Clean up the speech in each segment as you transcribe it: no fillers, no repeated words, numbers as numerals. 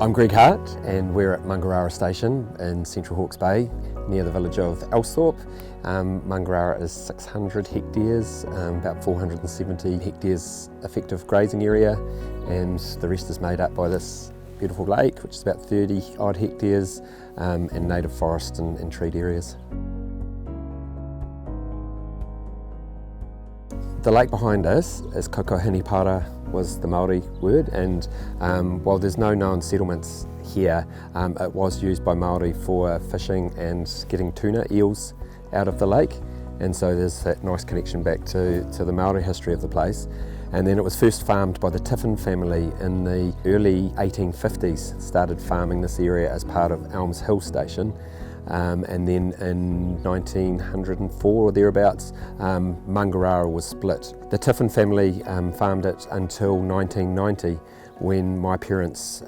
I'm Greg Hart and we're at Mangarara Station in Central Hawke's Bay near the village of Alsthorpe. Mangarara is 600 hectares, about 470 hectares effective grazing area, and the rest is made up by this beautiful lake, which is about 30 odd hectares, and native forest and treed areas. The lake behind us is Kokohinipara, was the Māori word, and while there's no known settlements here, it was used by Māori for fishing and getting tuna eels out of the lake, and so there's that nice connection back to the Māori history of the place. And then it was first farmed by the Tiffin family in the early 1850s, started farming this area as part of Elms Hill Station. And then in 1904 or thereabouts, Mangarara was split. The Tiffin family farmed it until 1990, when my parents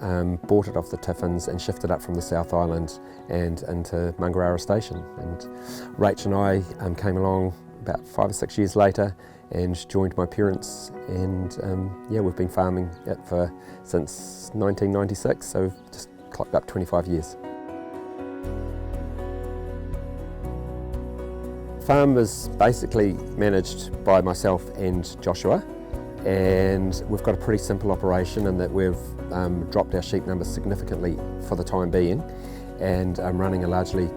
bought it off the Tiffins and shifted up from the South Island and into Mangarara Station. And Rach and I came along about 5 or 6 years later and joined my parents, and yeah, we've been farming it since 1996, so we've just clocked up 25 years. Farm is basically managed by myself and Joshua, and we've got a pretty simple operation in that we've dropped our sheep numbers significantly for the time being, and running a largely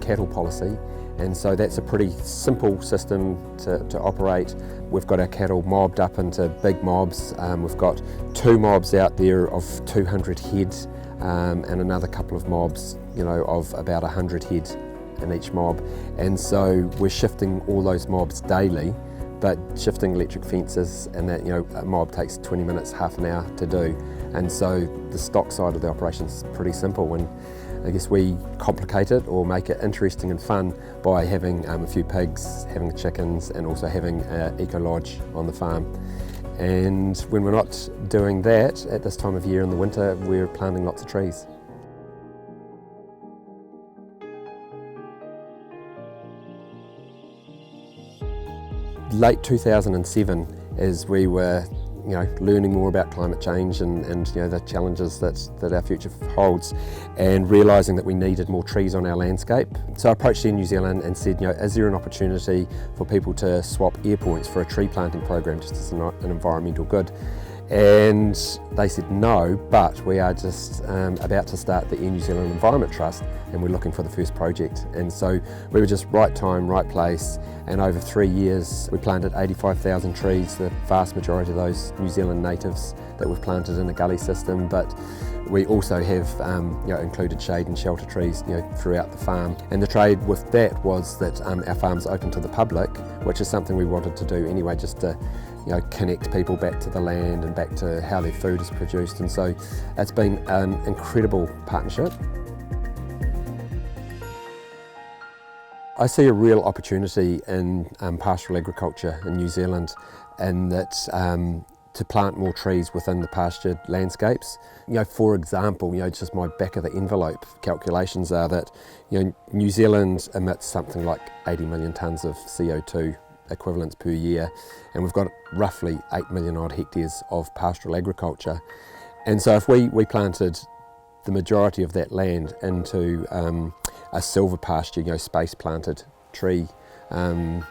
cattle policy, and so that's a pretty simple system to operate. We've got our cattle mobbed up into big mobs. We've got 2 mobs out there of 200 head, and another couple of mobs, of about 100 head in each mob, and so we're shifting all those mobs daily, but shifting electric fences and that, a mob takes 20 minutes, half an hour to do, and so the stock side of the operation is pretty simple, and I guess we complicate it or make it interesting and fun by having a few pigs, having the chickens, and also having an eco lodge on the farm. And when we're not doing that at this time of year in the winter, we're planting lots of trees. Late 2007, as we were learning more about climate change and the challenges that our future holds, and realising that we needed more trees on our landscape. So I approached Air New Zealand and said, is there an opportunity for people to swap air points for a tree planting program just as an environmental good? And they said no, but we are just about to start the Air New Zealand Environment Trust, and we're looking for the first project. And so we were just right time, right place, and over 3 years we planted 85,000 trees, the vast majority of those New Zealand natives that we've planted in a gully system, but we also have included shade and shelter trees throughout the farm. And the trade with that was that our farm's open to the public, which is something we wanted to do anyway, just to connect people back to the land and back to how their food is produced. And so it's been an incredible partnership. I see a real opportunity in pastoral agriculture in New Zealand, in that to plant more trees within the pastured landscapes. For example, just my back of the envelope calculations are that New Zealand emits something like 80 million tonnes of CO2 equivalents per year, and we've got roughly 8 million odd hectares of pastoral agriculture. And so if we planted the majority of that land into a silver pasture, space planted tree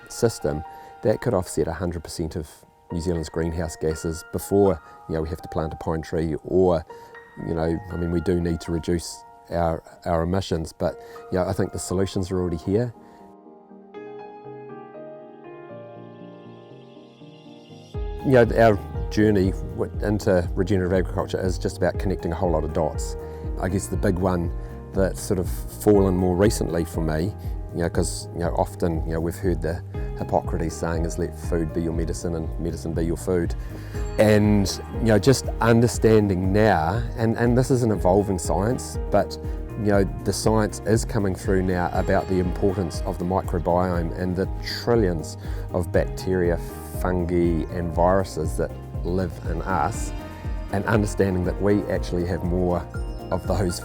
system, that could offset 100% of New Zealand's greenhouse gases before we have to plant a pine tree, or we do need to reduce our emissions, but I think the solutions are already here. Our journey into regenerative agriculture is just about connecting a whole lot of dots. I guess the big one that's sort of fallen more recently for me, because often we've heard the Hippocrates saying is let food be your medicine and medicine be your food. And just understanding now, and this is an evolving science, but the science is coming through now about the importance of the microbiome and the trillions of bacteria, fungi and viruses that live in us, and understanding that we actually have more of those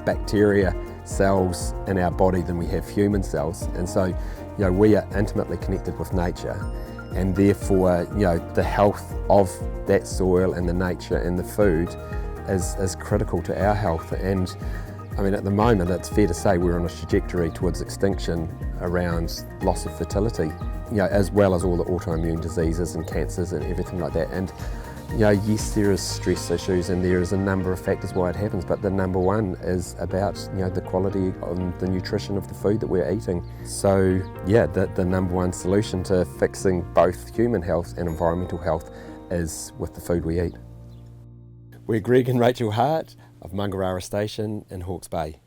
bacteria cells in our body than we have human cells. And so we are intimately connected with nature, and therefore the health of that soil and the nature and the food is critical to our health. And I mean, at the moment, it's fair to say we're on a trajectory towards extinction around loss of fertility, as well as all the autoimmune diseases and cancers and everything like that. And yes, there is stress issues and there is a number of factors why it happens, but the number one is about the quality and the nutrition of the food that we're eating. So the number one solution to fixing both human health and environmental health is with the food we eat. We're Greg and Rachel Hart of Mangarara Station in Hawke's Bay.